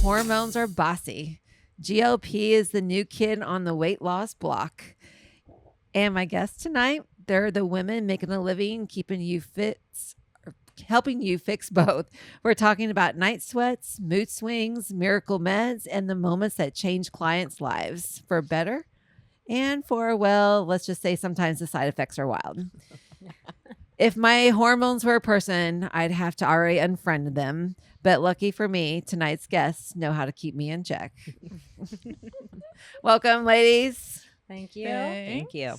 Hormones are bossy. GLP is the new kid on the weight loss block. And my guests tonight, they're the women making a living, keeping you fit, helping you fix both. We're talking about night sweats, mood swings, miracle meds, and the moments that change clients' lives for better and for, well, let's just say sometimes the side effects are wild. If my hormones were a person, I'd have to already unfriend them. But lucky for me, tonight's guests know how to keep me in check. Welcome, ladies. Thank you. Thank you.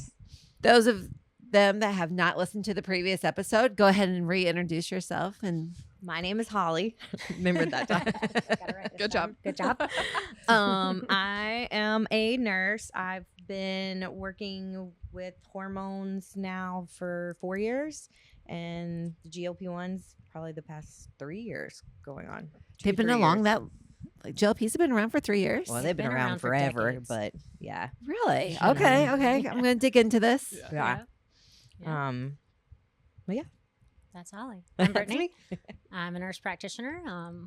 Those of them that have not listened to the previous episode, go ahead and reintroduce yourself. And My name is Holly. Remembered that time. Good job. Good job. I am a nurse. I've been working with hormones now for 4 years, and the GLP-1s probably the past 3 years going on. they've been along that. Like GLPs have been around for 3 years. Well, they've been around for forever, decades. but yeah. Really? Yeah. Okay. I'm going to dig into this. Yeah. Yeah. But yeah. That's Holly. I'm That's Brittany. I'm a nurse practitioner.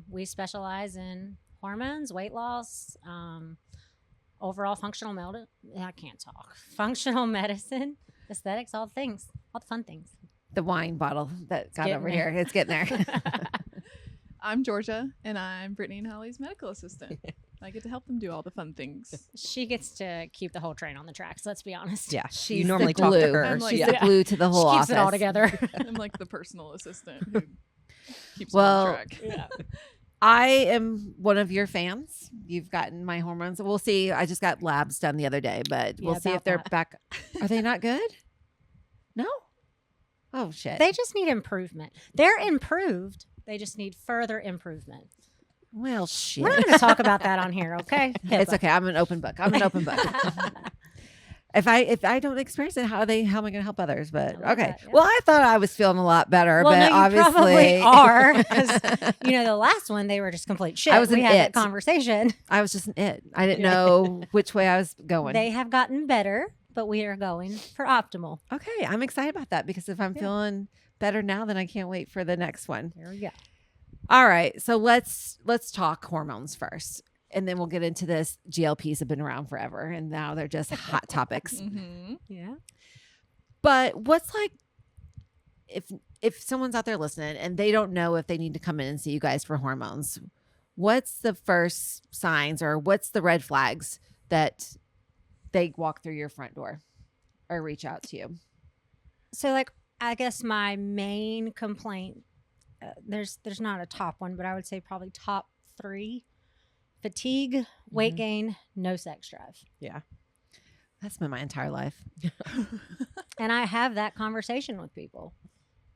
We specialize in hormones, weight loss, overall functional medicine. I can't talk. Functional medicine, aesthetics, all the things, all the fun things. The wine bottle that got getting over there. here. It's getting there. I'm Georgia, and I'm Brittany and Holly's medical assistant. I get to help them do all the fun things. She gets to keep the whole train on the tracks. Let's be honest. Yeah. She's you normally the talk to glue. her. I'm like- She's Yeah. the glue to the whole She office. keeps it all together. I'm like the personal assistant who keeps Well, it on track. Yeah. I am one of your fans. You've gotten my hormones. We'll see. I just got labs done the other day, but we'll Yeah, see if about they're that. back. Are they not good? No? Oh, shit. They just need improvement. They're improved. They just need further improvement. Well, shit. We're not going to talk about that on here, okay? It's okay. I'm an open book. I'm an open book. If I don't experience it, how am I going to help others? But I love okay. that, yeah. Well, I thought I was feeling a lot better, Well, but no, you obviously probably are. 'Cause, the last one, they were just complete shit. I was we an had that it. conversation. I was just an it. I didn't know which way I was going. They have gotten better, but we are going for optimal. Okay, I'm excited about that because if I'm feeling better now, then I can't wait for the next one. There we go. All right, so let's talk hormones first, and then we'll get into this. GLPs have been around forever, and now they're just hot topics. Mm-hmm. Yeah. But what's like if someone's out there listening and they don't know if they need to come in and see you guys for hormones, what's the first signs or what's the red flags that they walk through your front door or reach out to you? So, I guess my main complaint, there's not a top one, but I would say probably top 3: fatigue, weight gain, no sex drive. Yeah. That's been my entire life. And I have that conversation with people.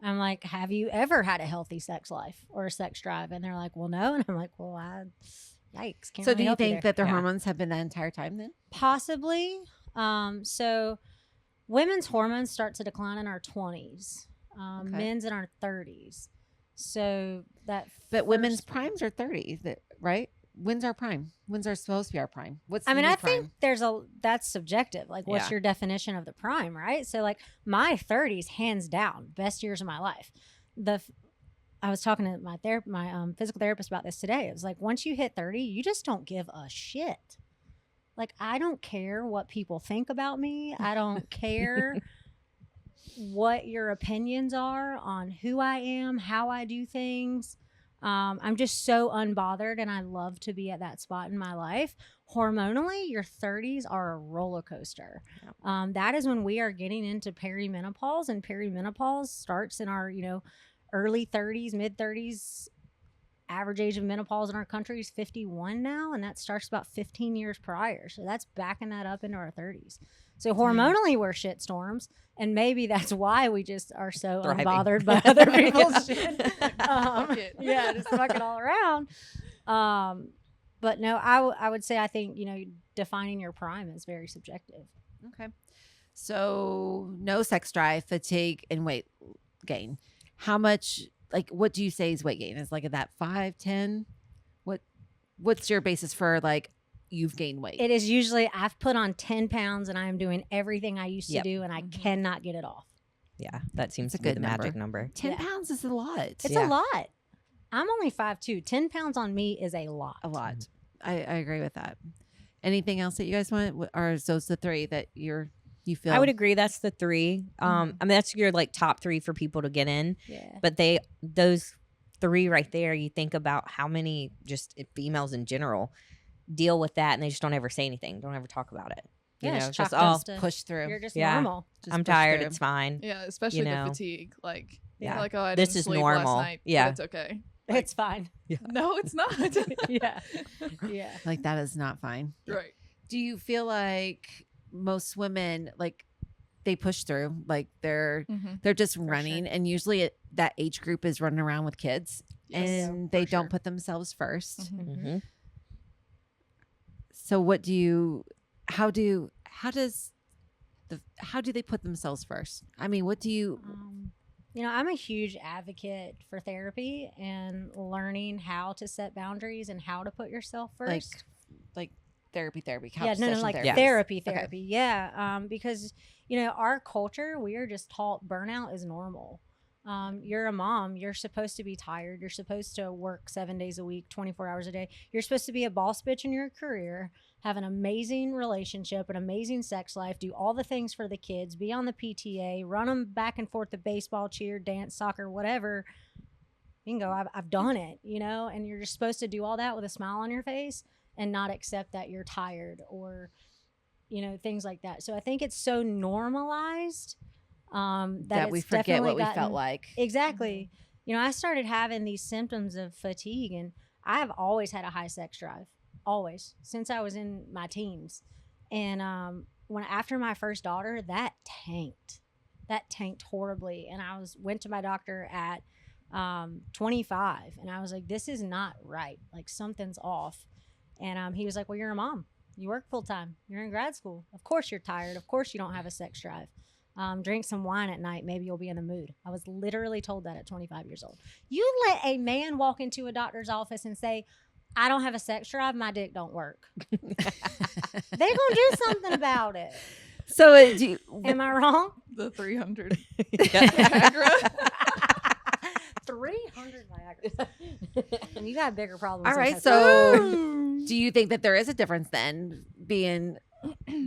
I'm like, have you ever had a healthy sex life or a sex drive? And they're like, well, no. And I'm like, well, yikes. Can't So really do you help think there. that their Yeah. hormones have been that entire time then? Possibly. So women's hormones start to decline in our 20s, Okay. men's in our 30s. So that But women's first- primes are 30, right? When's our prime? When's our supposed to be our prime? What's I the mean, new I prime? think that's subjective. Like, what's Yeah. your definition of the prime, right? So, my 30s, hands down, best years of my life. I was talking to my physical therapist about this today. It was like, once you hit 30, you just don't give a shit. Like, I don't care what people think about me. I don't care what your opinions are on who I am, how I do things. I'm just so unbothered, and I love to be at that spot in my life. Hormonally, your 30s are a roller coaster. That is when we are getting into perimenopause, and perimenopause starts in our, early 30s, mid 30s. Average age of menopause in our country is 51 now, and that starts about 15 years prior. So that's backing that up into our 30s. So hormonally, we're shitstorms, and maybe that's why we just are so Thriving. unbothered by other people's shit. Fuck it. Yeah, just fuck it all around. But no, I would say I think defining your prime is very subjective. Okay. So no sex drive, fatigue, and weight gain. How much, what do you say is weight gain? Is that 5, 10? What's your basis for you've gained weight? It is usually I've put on 10 pounds and I am doing everything I used to Yep. do, and I cannot get it off. Yeah. That seems It's a to be good the magic number. 10 Yeah. pounds is a lot. It's Yeah. a lot. I'm only 5'2". 10 pounds on me is a lot. A lot. I agree with that. Anything else that you guys want? Or is those the three that you feel? I would agree that's the three. I mean, that's your like top three for people to get in. Yeah. But those three right there, you think about how many just females in general deal with that, and they just don't ever say anything, don't ever talk about it. You Yeah, know, it's just chalked up to push through. You're just Yeah. normal. Just I'm push tired. through. It's fine. Yeah, especially You the know. fatigue. Like, Yeah. you're like, oh, I This didn't is sleep normal. last night. Yeah. But it's okay. It's fine. No, it's not. Yeah. Yeah. Like that is not fine. Right. Do you feel like most women like they push through, like they're just running, sure. and usually that age group is running around with kids, Yes. and Yeah, they for don't sure. put themselves 1st. Mm-hmm. So what do you? How do they put themselves first? I mean, what do you? You know, I'm a huge advocate for therapy and learning how to set boundaries and how to put yourself first. Like therapy, couch Yeah, no, session like therapy. therapy. Yeah, because you know, our culture, we are just taught burnout is normal. You're a mom. You're supposed to be tired. You're supposed to work 7 days a week, 24 hours a day. You're supposed to be a boss bitch in your career, have an amazing relationship, an amazing sex life, do all the things for the kids, be on the PTA, run them back and forth to baseball, cheer, dance, soccer, whatever. Bingo, I've done it, you know, and you're just supposed to do all that with a smile on your face and not accept that you're tired or, you know, things like that. So I think it's so normalized that we it's forget definitely what we gotten- felt like. Exactly. You know, I started having these symptoms of fatigue, and I have always had a high sex drive, always, since I was in my teens. And after my first daughter, that tanked horribly. And I went to my doctor at 25, and I was like, this is not right. Like, something's off. And he was like, well, you're a mom. You work full time. You're in grad school. Of course you're tired. Of course you don't have a sex drive. Drink some wine at night. Maybe you'll be in the mood. I was literally told that at 25 years old. You let a man walk into a doctor's office and say, I don't have a sex drive. My dick don't work. They're going to do something about it. So Am I wrong? The 300 Yeah. Viagra. 300 Viagra. And you got bigger problems. all right. sometimes. So do you think that there is a difference then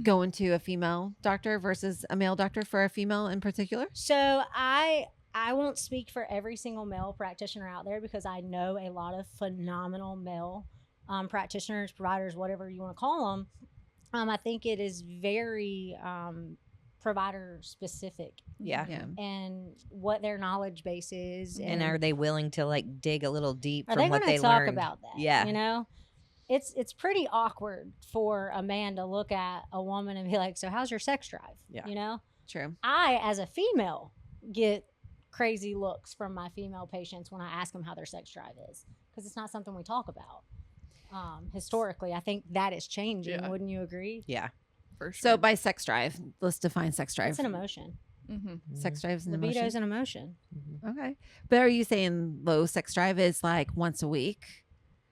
going to a female doctor versus a male doctor for a female in particular? So I won't speak for every single male practitioner out there because I know a lot of phenomenal male practitioners, providers, whatever you want to call them. I think it is very provider specific Yeah. and what their knowledge base is. And are they willing to like dig a little deep are from they what going they to talk learned? about that? Yeah. You know, it's pretty awkward for a man to look at a woman and be like, so how's your sex drive? Yeah. You know, True. I, as a female, get crazy looks from my female patients when I ask them how their sex drive is because it's not something we talk about. Historically, I think that is changing. Yeah. Wouldn't you agree? Yeah. For sure. So by sex drive, let's define sex drive. It's an emotion. Sex drive is an Libido emotion. is an emotion. Okay. But are you saying low sex drive is like once a week?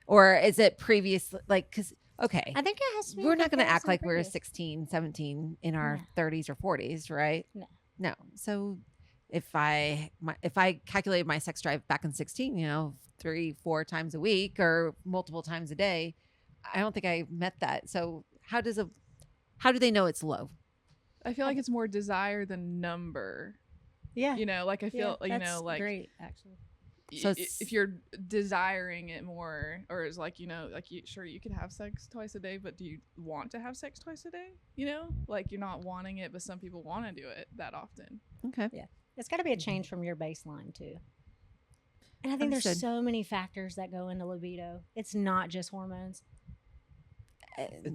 Or is it previous? Like, because, okay. I think it has to be. We're not going to act comparison like we're previous. 16, 17 in our No. 30s or 40s, right? No. No. So if I calculated my sex drive back in 16, 3-4 times a week or multiple times a day, I don't think I met that. So how do they know it's low? I feel like it's more desire than number. Yeah. You know, like I feel, that's like great actually. So if you're desiring it more, or it's like, like sure you could have sex twice a day, but do you want to have sex twice a day? Like you're not wanting it, but some people want to do it that often. Okay. Yeah. It's got to be a change from your baseline too. And I think Understood. there's so many factors that go into libido. It's not just hormones.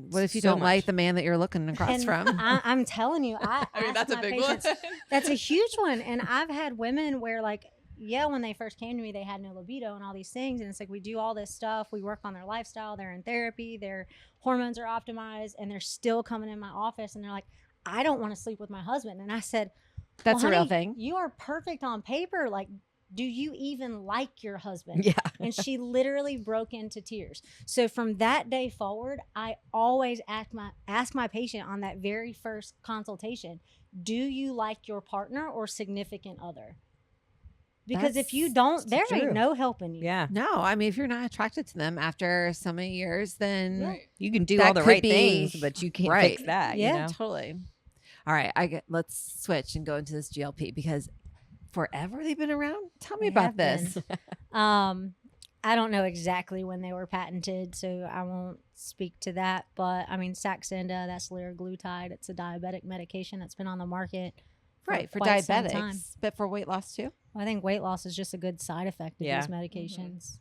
What if you So don't like much. the man that you're looking across And from? I'm telling you, I mean, ask that's a my big patients- one. That's a huge one. And I've had women where like, yeah, when they first came to me, they had no libido and all these things. And it's like, we do all this stuff. We work on their lifestyle. They're in therapy. Their hormones are optimized. And they're still coming in my office. And they're like, I don't want to sleep with my husband. And I said, That's well, a real honey, thing. You are perfect on paper. Like, do you even like your husband? Yeah. And she literally broke into tears. So from that day forward, I always ask my patient on that very first consultation, do you like your partner or significant other? Because if you That's don't, there true. ain't no helping you. Yeah. No, I mean, if you're not attracted to them after so many years, then Right. You can do That all the could right be- things, but you can't right. fix that. Yeah. You know? totally. All right, let's switch and go into this GLP because forever they've been around. Tell me They about have been. this. I don't know exactly when they were patented, so I won't speak to that. But I mean, Saxenda, that's liraglutide. It's a diabetic medication that's been on the market Right, for quite some time. diabetics, but for weight loss too. I think weight loss is just a good side effect of Yeah. these medications.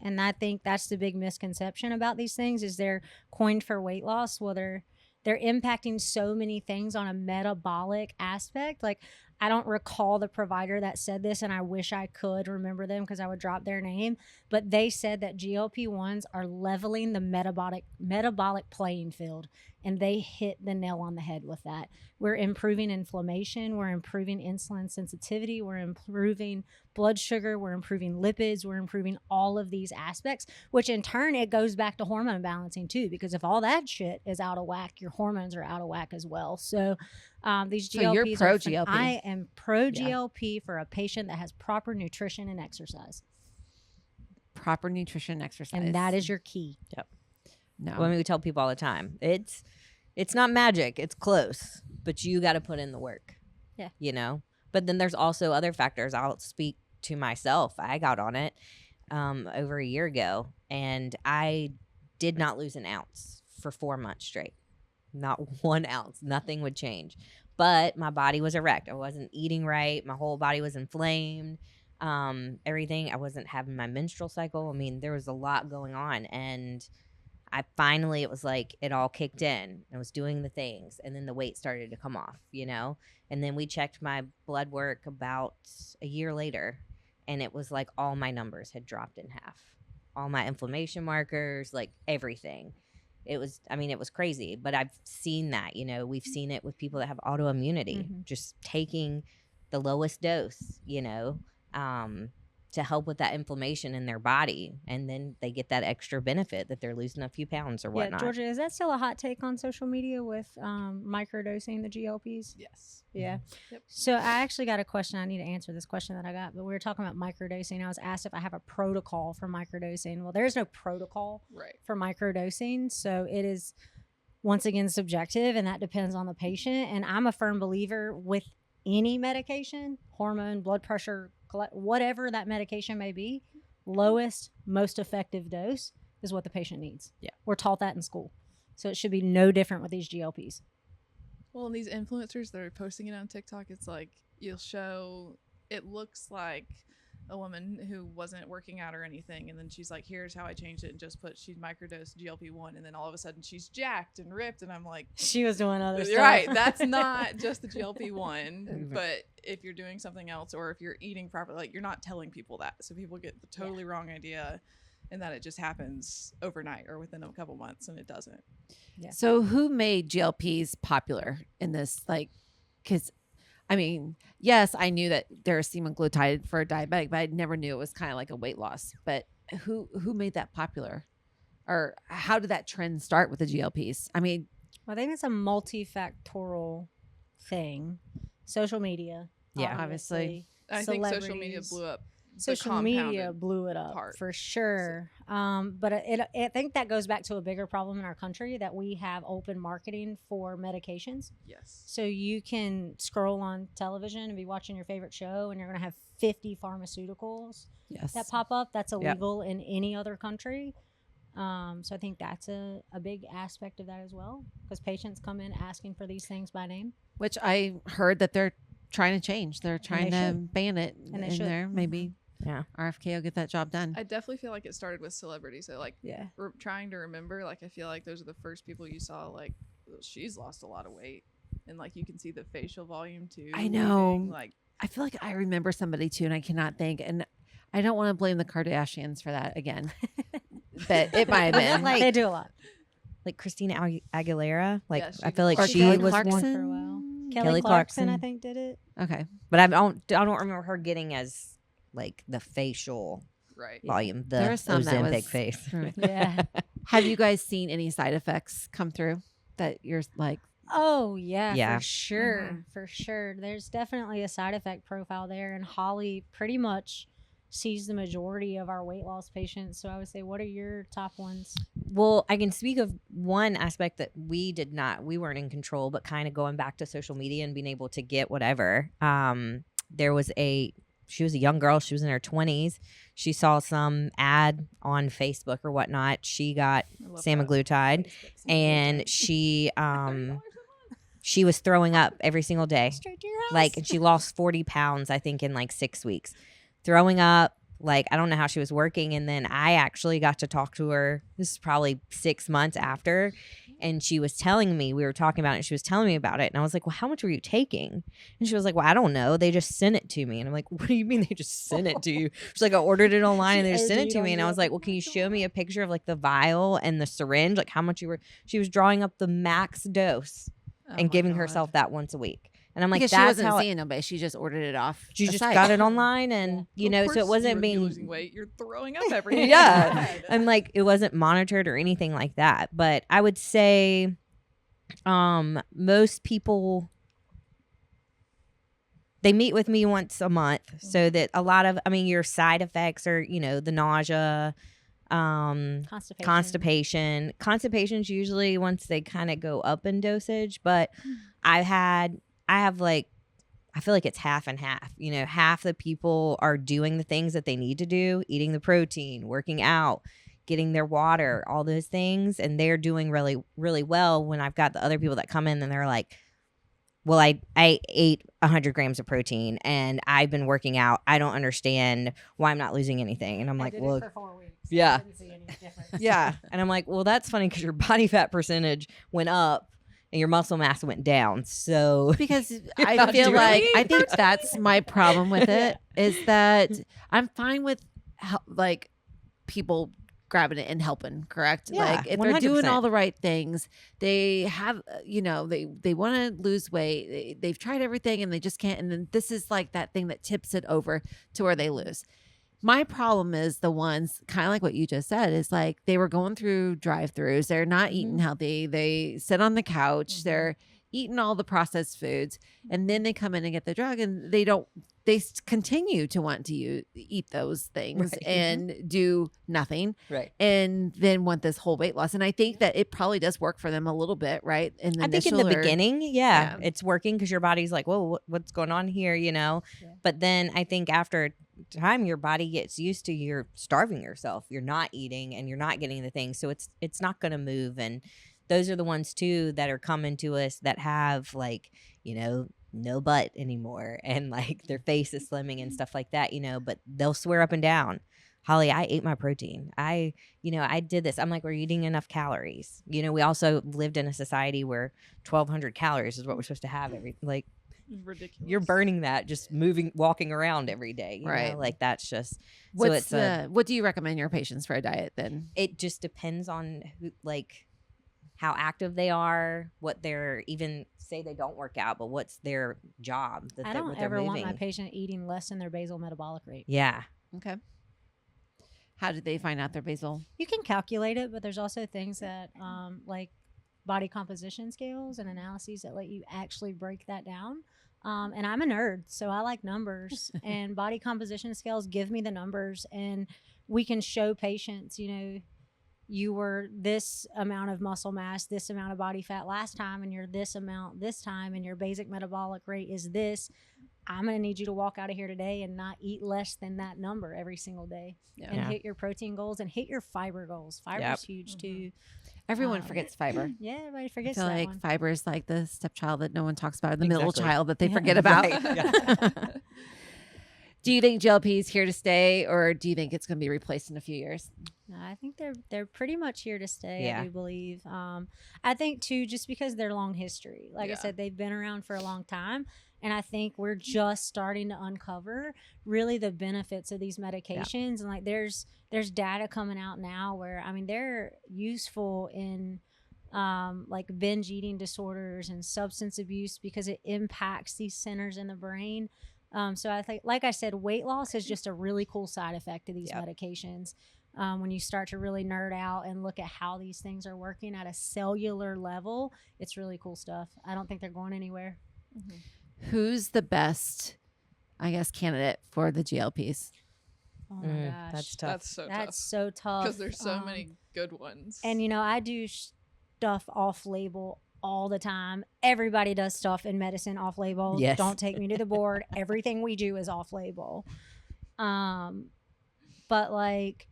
And I think that's the big misconception about these things is they're coined for weight loss. Well, they're impacting so many things on a metabolic aspect. Like, I don't recall the provider that said this, and I wish I could remember them because I would drop their name. But they said that GLP-1s are leveling the metabolic playing field, and they hit the nail on the head with that. We're improving inflammation. We're improving insulin sensitivity. We're improving blood sugar. We're improving lipids. We're improving all of these aspects, which in turn, it goes back to hormone balancing too, because if all that shit is out of whack, your hormones are out of whack as well. So these GLPs So you're pro are GLP. I am pro GLP for a patient that has proper nutrition and exercise. Proper nutrition, exercise, And that is your key. no. Well, I mean, we tell people all the time, it's not magic. It's close, but you got to put in the work. Yeah. You know? But then there's also other factors. I'll speak to myself. I got on it over a year ago, and I did not lose an ounce for 4 months straight. Not 1 ounce. Nothing would change. But my body was erect. I wasn't eating right. My whole body was inflamed. Everything. I wasn't having my menstrual cycle. I mean, there was a lot going on, and I finally, it was like it all kicked in. I was doing the things, and then the weight started to come off, you know? And then we checked my blood work about a year later, and it was like all my numbers had dropped in half. All my inflammation markers, like everything. It was crazy, but I've seen that, you know, we've seen it with people that have autoimmunity, just taking the lowest dose, you know, to help with that inflammation in their body. And then they get that extra benefit that they're losing a few pounds or whatnot. Yeah, Georgia, is that still a hot take on social media with microdosing the GLPs? Yes. Yeah. Yep. So I actually got a question. I need to answer this question that I got, but we were talking about microdosing. I was asked if I have a protocol for microdosing. Well, there's no protocol Right. for microdosing. So it is, once again, subjective, and that depends on the patient. And I'm a firm believer with any medication, hormone, blood pressure, whatever that medication may be, lowest, most effective dose is what the patient needs. Yeah. We're taught that in school. So it should be no different with these GLPs. Well, and these influencers that are posting it on TikTok, it's like you'll show, it looks like a woman who wasn't working out or anything, and then she's like, here's how I changed it, and just put, she's microdosed GLP-1, and then all of a sudden she's jacked and ripped, and I'm like, She was doing other stuff. right, that's not just the GLP-1, but if you're doing something else, or if you're eating properly, like, you're not telling people that, so people get the totally wrong idea, and that it just happens overnight or within a couple months, and it doesn't. Yeah. So who made GLPs popular in this? Like, because I mean, yes, I knew that there's semaglutide for a diabetic, but I never knew it was kind of like a weight loss. But who made that popular, or how did that trend start with the GLPs? I mean, Well, I think it's a multifactorial thing. Social media. Yeah. Obviously. I think social media Celebrities. blew up. the Social media compounded blew it up part. for sure. But I think that goes back to a bigger problem in our country that we have open marketing for medications. Yes. So you can scroll on television and be watching your favorite show, and you're going to have 50 pharmaceuticals yes, that pop up. That's illegal in any other country. So I think that's a big aspect of that as well, because patients come in asking for these things by name. which I heard that they're trying to change. They're trying they to should. ban it And they in should. there. Maybe Yeah. RFK will get that job done. I definitely feel like it started with celebrities. So like Yeah. trying to remember, like I feel like those are the first people you saw, like she's lost a lot of weight, and like you can see the facial volume too. I know. moving, like I feel like I remember somebody too, and I cannot think. And I don't want to blame the Kardashians for that again, but it might have been. Like- They do a lot. Like Christina Aguilera. Like, Yeah, she I feel like Or she Kelly was Clarkson? one. for a while. Kelly Kelly Clarkson, I Clarkson. think, did it. Okay, But I don't remember her getting as like the facial right. volume, the There was some that Ozempic was- face. Yeah. have you guys seen any side effects come through that you're like, Oh yeah, Yeah. for sure. For sure. There's definitely a side effect profile there, and Holly pretty much sees the majority of our weight loss patients. So I would say, what are your top ones? Well, I can speak of one aspect that we weren't in control, but kind of going back to social media and being able to get whatever. She was a young girl. She was in her 20s. She saw some ad on Facebook or whatnot. She got semaglutide, and she was throwing up every single day. Straight to your house. Like, and she lost 40 pounds, I think, in like 6 weeks. Throwing up. Like, I don't know how she was working. And then I actually got to talk to her. This is probably 6 months after. And she was telling me, we were talking about it. And she was telling me about it. And I was like, well, how much were you taking? And she was like, well, I don't know. They just sent it to me. And I'm like, what do you mean they just sent it to you? She's like, I ordered it online and they just sent it to me. And I was like, well, can you show me a picture of like the vial and the syringe? Like how much you were? She was drawing up the max dose and giving herself that once a week. And I'm like, because that's she wasn't how seeing nobody. She just ordered it off. she the just site. got it online, and you know, so it wasn't you're being losing weight. You're throwing up every day. yeah. I'm like, it wasn't monitored or anything like that. But I would say, most people, they meet with me once a month, so that a lot of, I mean, your side effects are, you know, the nausea, constipation's usually once they kind of go up in dosage, but I have like, I feel like it's half and half. You know, half the people are doing the things that they need to do, eating the protein, working out, getting their water, all those things, and they're doing really, really well. When I've got the other people that come in and they're like, well, I ate 100 grams of protein and I've been working out. I don't understand why I'm not losing anything. And I'm like, well, for 4 weeks. yeah. I didn't see any difference. yeah. And I'm like, well, that's funny because your body fat percentage went up and your muscle mass went down. So because You're I not feel doing like it. I think that's my problem with it is that I'm fine with like people grabbing it and helping, correct? Yeah, like if they're doing 100%. all the right things, they have, you know, they want to lose weight. They've tried everything and they just can't. And then this is like that thing that tips it over to where they lose. My problem is the ones kind of like what you just said is like they were going through drive-throughs. They're not eating healthy. They sit on the couch. They're eating all the processed foods, and then they come in and get the drug, and they continue to want to eat those things Right. and do nothing, right. and then want this whole weight loss. And I think that it probably does work for them a little bit, right? In the I think in the beginning, yeah. it's working because your body's like, whoa, what's going on here, you know? Yeah. But then I think after time, your body gets used to you're starving yourself. You're not eating and you're not getting the things. So it's not going to move. And those are the ones too that are coming to us that have like, you know, no butt anymore and like their face is slimming and stuff like that, you know, but they'll swear up and down, Holly, I ate my protein. I did this. I'm like, we're eating enough calories. You know, we also lived in a society where 1,200 calories is what we're supposed to have Ridiculous. you're burning that just walking around every day. You Right. know? Like that's just, what do you recommend your patients for a diet then? it just depends on who, like how active they are, what they're even say they don't work out, but what's their job. I don't ever want my patient eating less than their basal metabolic rate. Yeah. Okay. How did they find out their basal? You can calculate it, but there's also things that like body composition scales and analyses that let you actually break that down. And I'm a nerd, so I like numbers. And body composition scales give me the numbers, and we can show patients, you know, you were this amount of muscle mass, this amount of body fat last time, and you're this amount this time, and your basic metabolic rate is this. I'm going to need you to walk out of here today and not eat less than that number every single day. Yeah. And hit your protein goals and hit your fiber goals. Fiber's huge too. Everyone forgets fiber. Yeah, everybody I forgets feel that like one. fiber is like the stepchild that no one talks about, or the middle Exactly. child that they forget about. Right, yeah. Do you think GLP is here to stay, or do you think it's going to be replaced in a few years? No, I think they're pretty much here to stay. Yeah. I do believe. I think too, just because their long history. Like I said, they've been around for a long time, and I think we're just starting to uncover really the benefits of these medications. And like there's data coming out now where I mean they're useful in like binge eating disorders and substance abuse because it impacts these centers in the brain. So I think, like I said, weight loss is just a really cool side effect of these medications. When you start to really nerd out and look at how these things are working at a cellular level, it's really cool stuff. I don't think they're going anywhere. Who's the best, I guess, candidate for the GLPs? Oh my gosh. That's tough. That's so That's tough. so tough. Because there's so many good ones. And, I do stuff off label all the time. Everybody does stuff in medicine off label. Yes. Don't take me to the board. Everything we do is off label. But like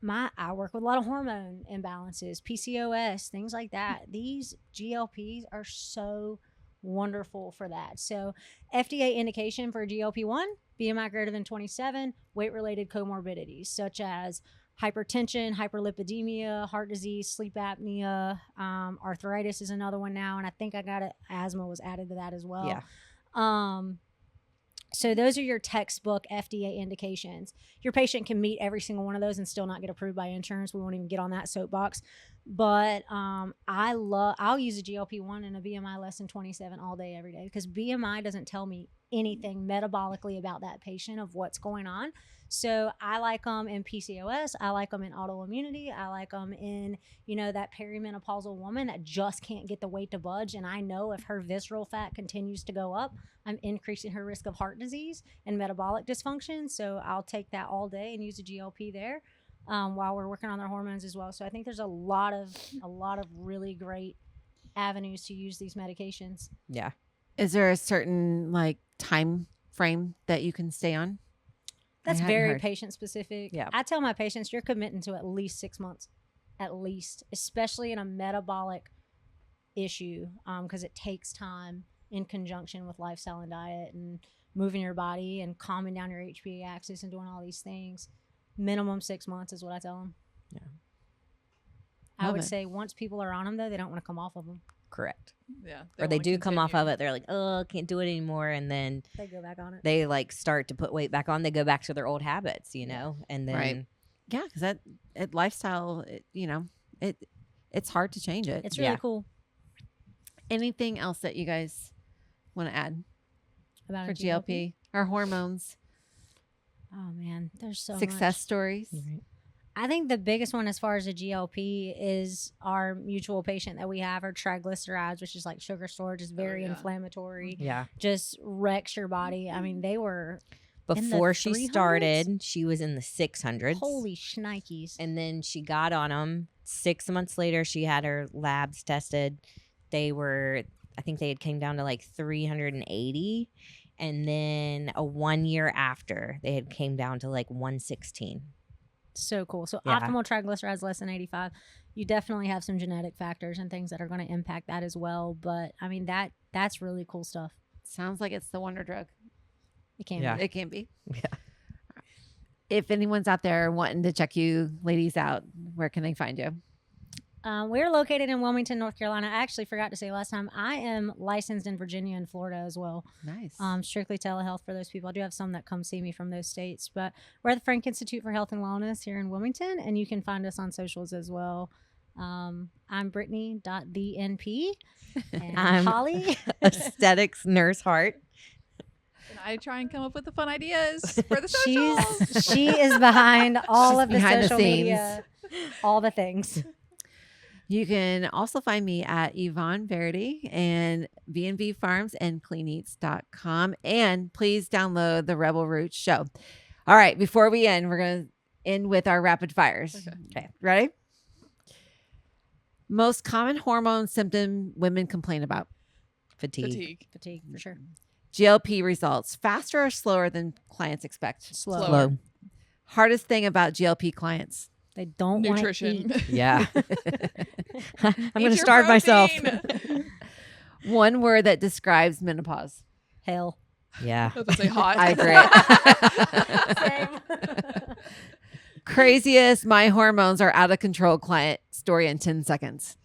I work with a lot of hormone imbalances, PCOS, things like that. These GLPs are so wonderful for that. So FDA indication for GLP-1, BMI greater than 27, weight-related comorbidities such as hypertension, hyperlipidemia, heart disease, sleep apnea, arthritis is another one now, and I think I got it. Asthma was added to that as well. Yeah. So those are your textbook FDA indications. Your patient can meet every single one of those and still not get approved by insurance. We won't even get on that soapbox. But I'll use a GLP-1 and a BMI less than 27 all day, every day, because BMI doesn't tell me anything metabolically about that patient of what's going on. So I like them in PCOS. I like them in autoimmunity. I like them in, that perimenopausal woman that just can't get the weight to budge. And I know if her visceral fat continues to go up, I'm increasing her risk of heart disease and metabolic dysfunction. So I'll take that all day and use a GLP there while we're working on their hormones as well. So I think there's a lot of really great avenues to use these medications. Yeah. Is there a certain time frame that you can stay on? That's hadn't very heard. patient specific. Yeah. I tell my patients you're committing to at least 6 months, at least, especially in a metabolic issue, because it takes time in conjunction with lifestyle and diet and moving your body and calming down your HPA axis and doing all these things. Minimum 6 months is what I tell them. Yeah. I Love would it. say once people are on them, though, they don't want to come off of them. Correct. Yeah. Or they wanna do come off continue. of it. They're like, oh, can't do it anymore. And then They go back on it. they start to put weight back on. They go back to their old habits, and then Right. Yeah, because that lifestyle, it's hard to change it. It's really Yeah. cool Anything else that you guys want to add about for a GLP? Our hormones, Oh, man. There's so success much. stories. I think the biggest one as far as a GLP is our mutual patient that we have, our triglycerides, which is like sugar storage, is very yeah. inflammatory, Yeah. just wrecks your body. I mean, they were in the Before she 300s? started, she was in the 600s. holy shnikes. And then she got on them. 6 months later, she had her labs tested. They were, I think they had came down to 380. And then 1 year after, they had came down to 116. So cool. So Yeah. optimal triglycerides less than 85. You definitely have some genetic factors and things that are going to impact that as well. But I mean, that's really cool stuff. Sounds like it's the wonder drug. It can Yeah. be. It can be. Yeah. If anyone's out there wanting to check you ladies out, where can they find you? We're located in Wilmington, North Carolina. I actually forgot to say last time, I am licensed in Virginia and Florida as well. Nice. Strictly telehealth for those people. I do have some that come see me from those states, but we're at the Frank Institute for Health and Wellness here in Wilmington, and you can find us on socials as well. I'm Brittany.thenp, and I'm- Holly. Aesthetics nurse heart. And I try and come up with the fun ideas for the socials. She is behind all She's of the behind the social media, all the things. You can also find me at Yvonne Verity and B&B Farms and cleaneats.com. And please download the Rebel Roots show. All right, before we end, we're going to end with our rapid fires. Okay, ready? Most common hormone symptom women complain about. Fatigue. Fatigue, for sure. GLP results, faster or slower than clients expect. Slow. Slow. Hardest thing about GLP clients. They don't want to Nutrition. eat. Yeah. I'm Eat going to your starve myself. protein. One word that describes menopause. Hell. Yeah. I was gonna say hot. I agree. Craziest, my hormones are out of control client story in 10 seconds.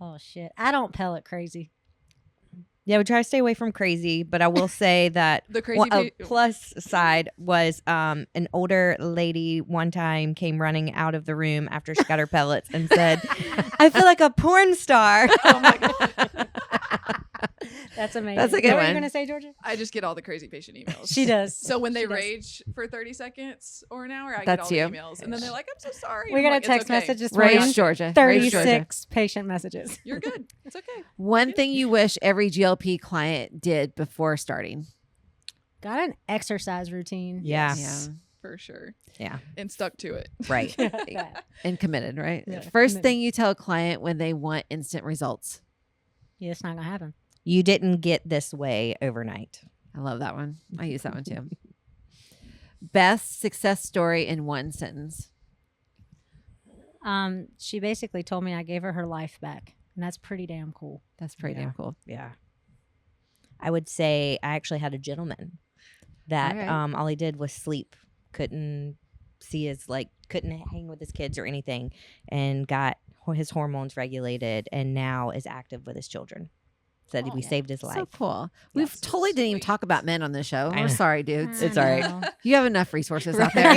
Oh, shit. I don't pellet crazy. Yeah, we try to stay away from crazy, but I will say that The crazy a plus side was an older lady one time came running out of the room after she got her pellets and said, I feel like a porn star. Oh my god. That's amazing. That's a good What were one. you going to say, Georgia? I just get all the crazy patient emails. She does. So when they She does. rage for 30 seconds or an hour, I That's get all you. the emails. And then they're like, I'm so sorry. We I'm got like, a text it's okay. message this Rage morning. Georgia. Rage Georgia. 36 patient messages. You're good. It's okay. One thing you wish every GLP client did before starting. Got an exercise routine. Yeah. Yeah. For sure. Yeah. And stuck to it. Right. And committed, right? Yeah, First committed. thing you tell a client when they want instant results. Yeah, it's not going to happen. You didn't get this way overnight. I love that one. I use that one too. Best success story in one sentence. She basically told me I gave her life back. And that's pretty damn cool. That's pretty Yeah. damn cool. Yeah. I would say I actually had a gentleman that All right. all he did was sleep. Couldn't couldn't hang with his kids or anything, and got his hormones regulated, and now is active with his children. Said Oh, we yeah. saved his life. So cool. We've Yes. totally didn't even Sweet. talk about men on this show. I We're know. sorry, dudes. It's all right. know. You have enough resources out there.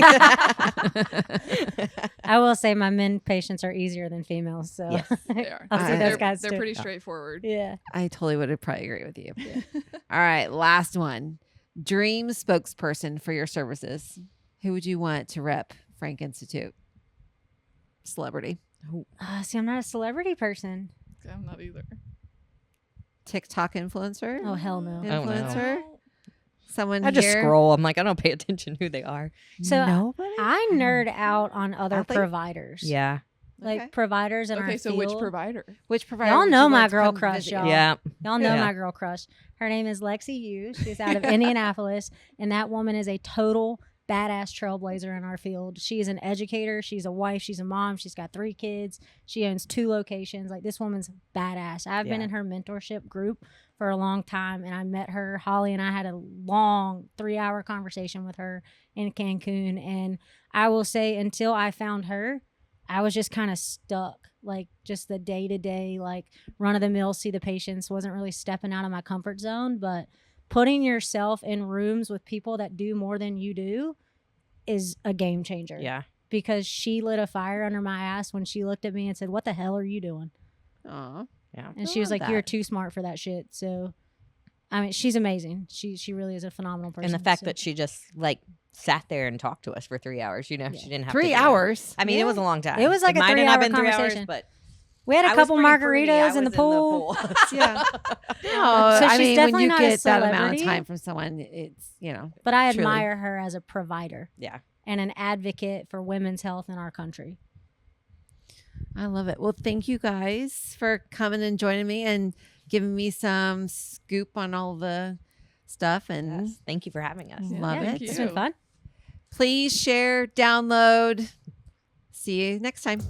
I will say my men patients are easier than females. So Yes. They are. I'll see They're- those guys They're too. pretty straightforward. Yeah. I totally would have probably agree with you. All right, last one. Dream spokesperson for your services. Who would you want to rep Frank Institute? Celebrity. See, I'm not a celebrity person. I'm not either. TikTok influencer? Oh, hell no. Oh, no. Influencer? Someone I just here? scroll. I'm like, I don't pay attention who they are. So, Nobody? I nerd out on other Athlete? providers. Yeah. Like Okay. providers in our Okay, so field. which provider? Which provider? Y'all would know you my want to girl come crush, visit y'all. you? Yeah. Y'all know Yeah. my girl crush. Her name is Lexi Yu. She's out of Indianapolis, and that woman is a total badass trailblazer in our field. She is an educator. She's a wife. She's a mom. She's got 3 kids. She owns 2 locations. Like, this woman's badass. I've been Yeah. in her mentorship group for a long time, and I met her. Holly and I had a long 3-hour conversation with her in Cancun, and I will say until I found her, I was just kind of stuck. Like, just the day-to-day, like, run-of-the-mill, see the patients, wasn't really stepping out of my comfort zone. But putting yourself in rooms with people that do more than you do is a game changer. Yeah. Because she lit a fire under my ass when she looked at me and said, "What the hell are you doing?" Aw. Yeah. And I she was love like, "You're that. too smart for that shit." So, I mean, she's amazing. She really is a phenomenal person. And the fact So- that she just sat there and talked to us for 3 hours, she didn't have 3 to do that. hours? I mean, it Yeah. was a long time. It was like a might not 3-hour have been 3 hours, conversation. but we had a I was couple pretty pretty. I margaritas in the was pool. Yeah. No, So I she's mean, when definitely you not a get that amount of celebrity. time from someone, it's, But I Truly. admire her as a provider yeah. and an advocate for women's health in our country. I love it. Well, thank you guys for coming and joining me and giving me some scoop on all the stuff. And Yes. Thank you for having us. Yeah, love thank it. It's been you. fun. Please share, download. See you next time.